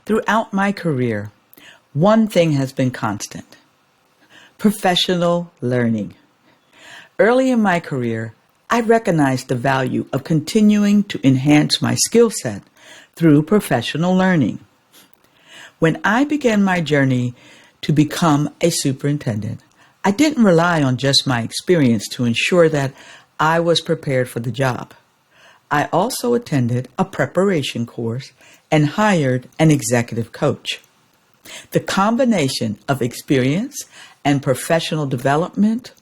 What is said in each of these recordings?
Throughout my career, one thing has been constant: professional learning. Early in my career, I recognized the value of continuing to enhance my skill set through professional learning. When I began my journey to become a superintendent, I didn't rely on just my experience to ensure that I was prepared for the job. I also attended a preparation course and hired an executive coach. The combination of experience and professional development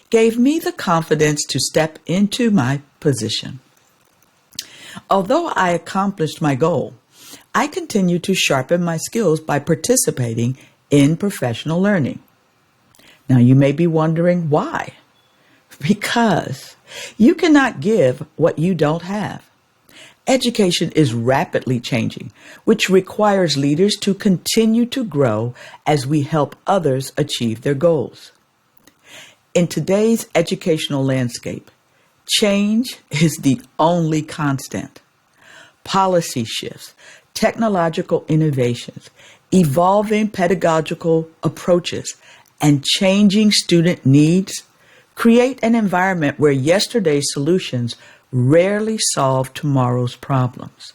gave me the confidence to step into my position. Although I accomplished my goal, I continued to sharpen my skills by participating in professional learning. Now you may be wondering why. Because you cannot give what you don't have. Education is rapidly changing, which requires leaders to continue to grow as we help others achieve their goals. In today's educational landscape, change is the only constant. Policy shifts, technological innovations, evolving pedagogical approaches, and changing student needs create an environment where yesterday's solutions rarely solve tomorrow's problems.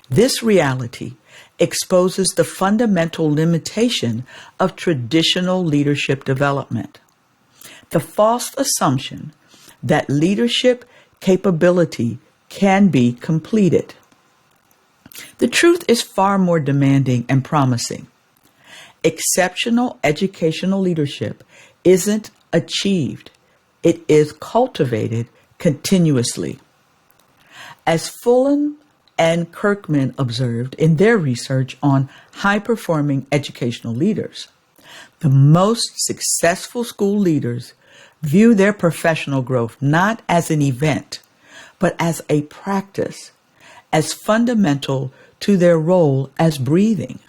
This reality exposes the fundamental limitation of traditional leadership development. The false assumption that leadership capability can be completed. The truth is far more demanding and promising. Exceptional educational leadership isn't achieved. It is cultivated continuously. As Fullen and Kirkman observed in their research on high-performing educational leaders, the most successful school leaders view their professional growth not as an event, but as a practice, as fundamental to their role as breathing.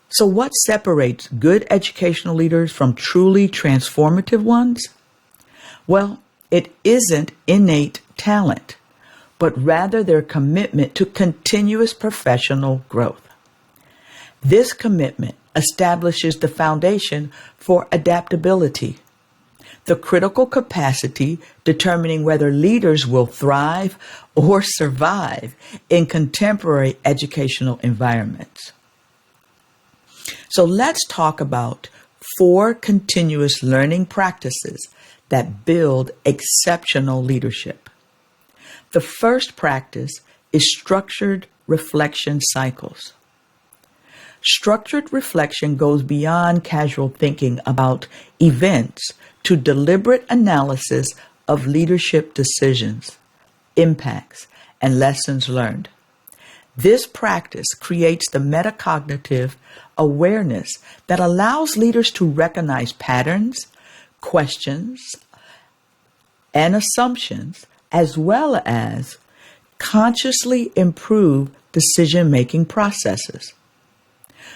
So what separates good educational leaders from truly transformative ones? Well, it isn't innate talent, but rather their commitment to continuous professional growth. This commitment establishes the foundation for adaptability, the critical capacity determining whether leaders will thrive or survive in contemporary educational environments. So let's talk about 4 continuous learning practices that build exceptional leadership. The first practice is structured reflection cycles. Structured reflection goes beyond casual thinking about events to deliberate analysis of leadership decisions, impacts, and lessons learned. This practice creates the metacognitive awareness that allows leaders to recognize patterns, questions, and assumptions, as well as consciously improve decision-making processes.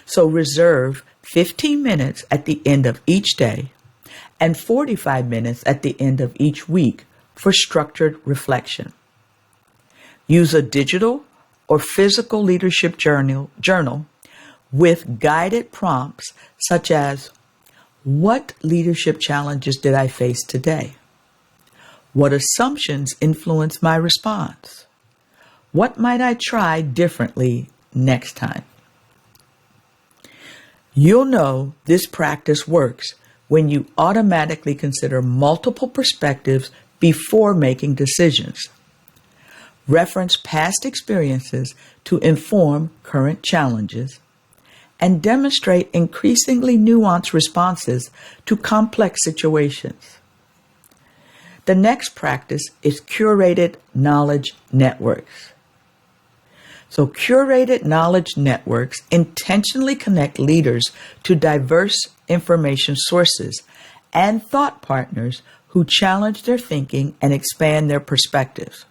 So reserve 15 minutes at the end of each day and 45 minutes at the end of each week for structured reflection. Use a digital or physical leadership journal with guided prompts such as, what leadership challenges did I face today? What assumptions influenced my response? What might I try differently next time? You'll know this practice works when you automatically consider multiple perspectives before making decisions. Reference past experiences to inform current challenges, and demonstrate increasingly nuanced responses to complex situations. The next practice is curated knowledge networks. So curated knowledge networks intentionally connect leaders to diverse information sources and thought partners who challenge their thinking and expand their perspectives.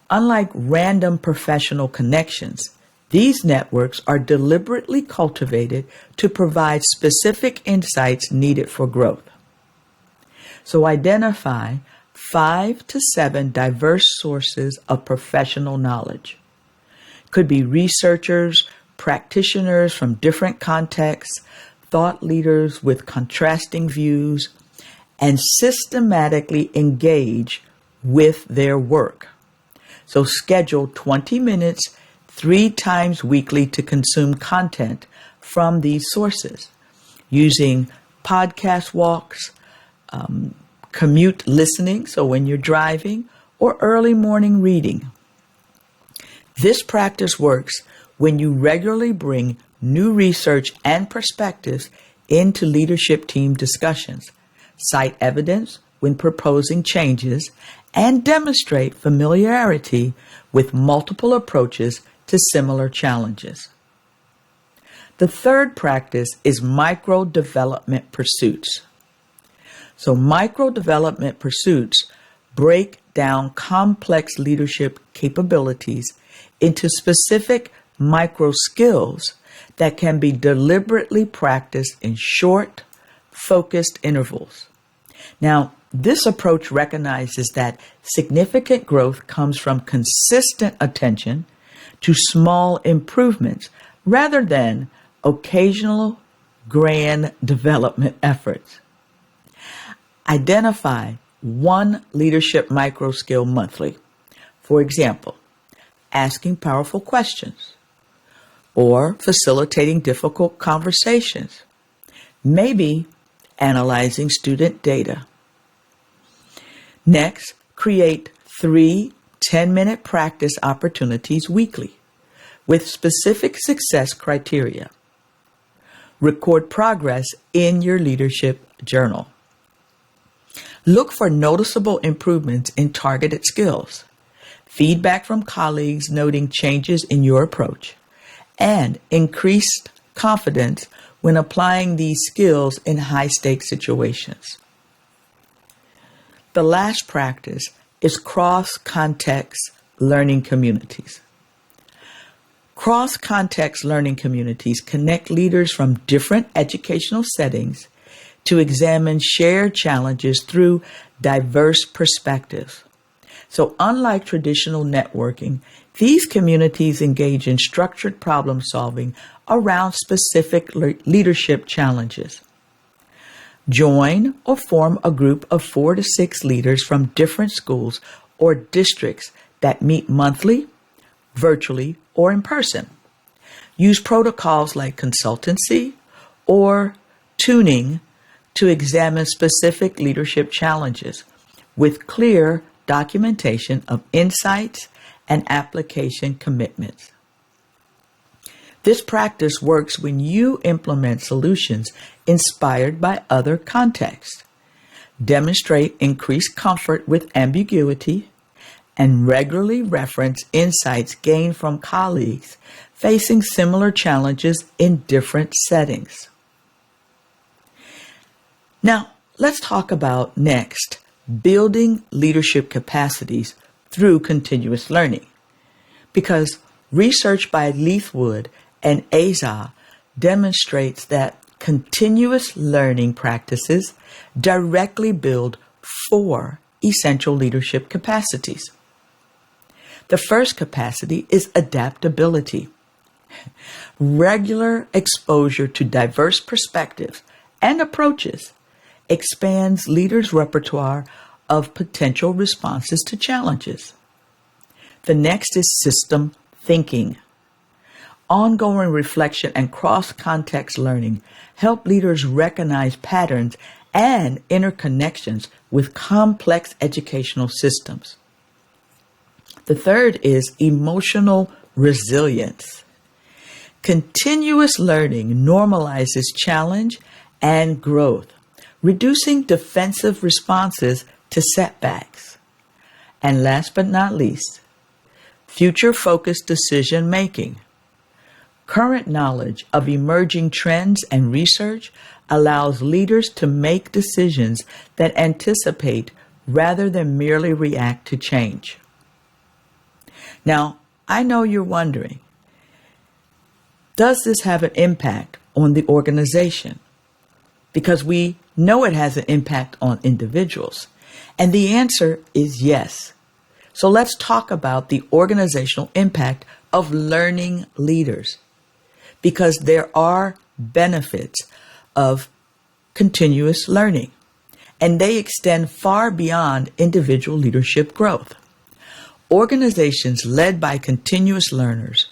Unlike random professional connections, these networks are deliberately cultivated to provide specific insights needed for growth. So identify 5 to 7 diverse sources of professional knowledge. Could be researchers, practitioners from different contexts, thought leaders with contrasting views, and systematically engage with their work. So schedule 20 minutes 3 times weekly to consume content from these sources using podcast walks, commute listening, so when you're driving, or early morning reading. This practice works when you regularly bring new research and perspectives into leadership team discussions, cite evidence when proposing changes, and demonstrate familiarity with multiple approaches to similar challenges. The third practice is micro-development pursuits. So micro-development pursuits break down complex leadership capabilities into specific micro-skills that can be deliberately practiced in short, focused intervals. Now, this approach recognizes that significant growth comes from consistent attention to small improvements rather than occasional grand development efforts. Identify one leadership micro skill monthly. For example, asking powerful questions or facilitating difficult conversations. Maybe analyzing student data. Next, create 3 10-minute practice opportunities weekly with specific success criteria. Record progress in your leadership journal. Look for noticeable improvements in targeted skills, feedback from colleagues noting changes in your approach, and increased confidence when applying these skills in high-stakes situations. The last practice is cross-context learning communities. Cross-context learning communities connect leaders from different educational settings to examine shared challenges through diverse perspectives. So unlike traditional networking, these communities engage in structured problem solving around specific leadership challenges. Join or form a group of 4 to 6 leaders from different schools or districts that meet monthly, virtually, or in person. Use protocols like consultancy or tuning to examine specific leadership challenges with clear documentation of insights and application commitments. This practice works when you implement solutions inspired by other contexts, demonstrate increased comfort with ambiguity, and regularly reference insights gained from colleagues facing similar challenges in different settings. Now, let's talk about next, building leadership capacities through continuous learning. Because research by Leithwood and Aza demonstrates that continuous learning practices directly build 4 essential leadership capacities. The first capacity is adaptability. Regular exposure to diverse perspectives and approaches expands leaders' repertoire of potential responses to challenges. The next is system thinking. Ongoing reflection and cross-context learning help leaders recognize patterns and interconnections with complex educational systems. The third is emotional resilience. Continuous learning normalizes challenge and growth, reducing defensive responses to setbacks. And last but not least, future-focused decision-making. Current knowledge of emerging trends and research allows leaders to make decisions that anticipate rather than merely react to change. Now, I know you're wondering, does this have an impact on the organization? Because we know it has an impact on individuals. And the answer is yes. So let's talk about the organizational impact of learning leaders because there are benefits of continuous learning, and they extend far beyond individual leadership growth. Organizations led by continuous learners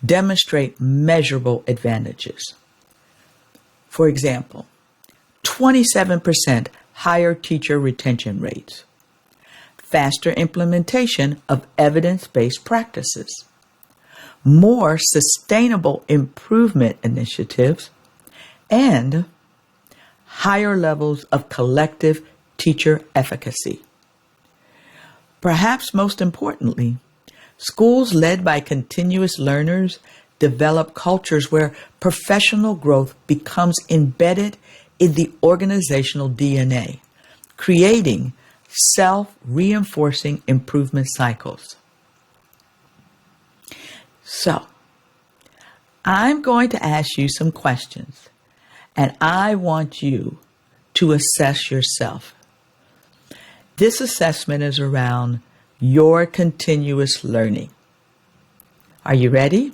demonstrate measurable advantages. For example, 27% higher teacher retention rates, faster implementation of evidence-based practices, more sustainable improvement initiatives, and higher levels of collective teacher efficacy. Perhaps most importantly, schools led by continuous learners develop cultures where professional growth becomes embedded in the organizational DNA, creating self-reinforcing improvement cycles. So, I'm going to ask you some questions, and I want you to assess yourself. This assessment is around your continuous learning. Are you ready?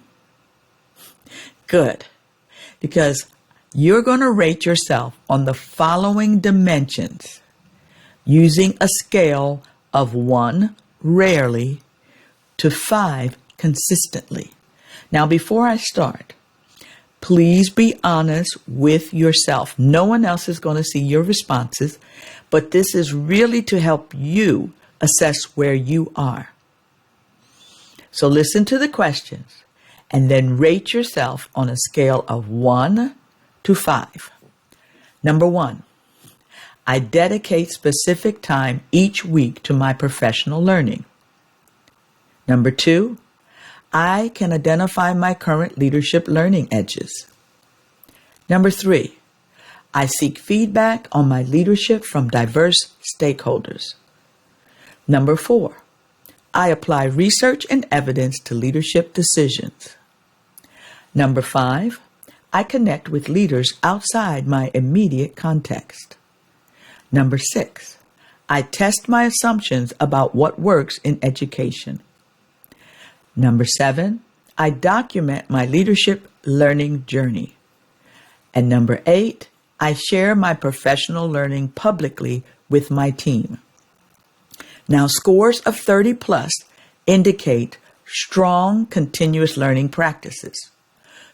Good, because you're going to rate yourself on the following dimensions using a scale of 1, rarely, to 5, consistently. Now, before I start, please be honest with yourself. No one else is going to see your responses, but this is really to help you assess where you are. So listen to the questions and then rate yourself on a scale of 1 to 5. Number 1, I dedicate specific time each week to my professional learning. Number 2, I can identify my current leadership learning edges. Number 3, I seek feedback on my leadership from diverse stakeholders. Number 4, I apply research and evidence to leadership decisions. Number 5, I connect with leaders outside my immediate context. Number 6, I test my assumptions about what works in education. Number 7, I document my leadership learning journey. And number 8, I share my professional learning publicly with my team. Now, scores of 30 plus indicate strong continuous learning practices.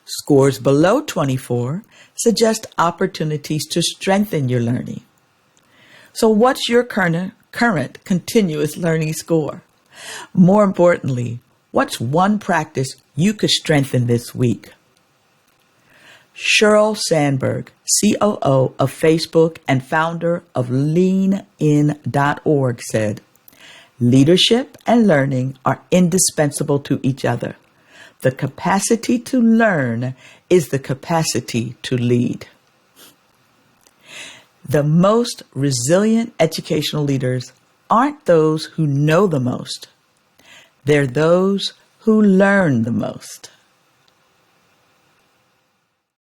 Scores below 24 suggest opportunities to strengthen your learning. So what's your current continuous learning score? More importantly, what's one practice you could strengthen this week? Sheryl Sandberg, COO of Facebook and founder of leanin.org, said, "Leadership and learning are indispensable to each other. The capacity to learn is the capacity to lead." The most resilient educational leaders aren't those who know the most. They're those who learn the most.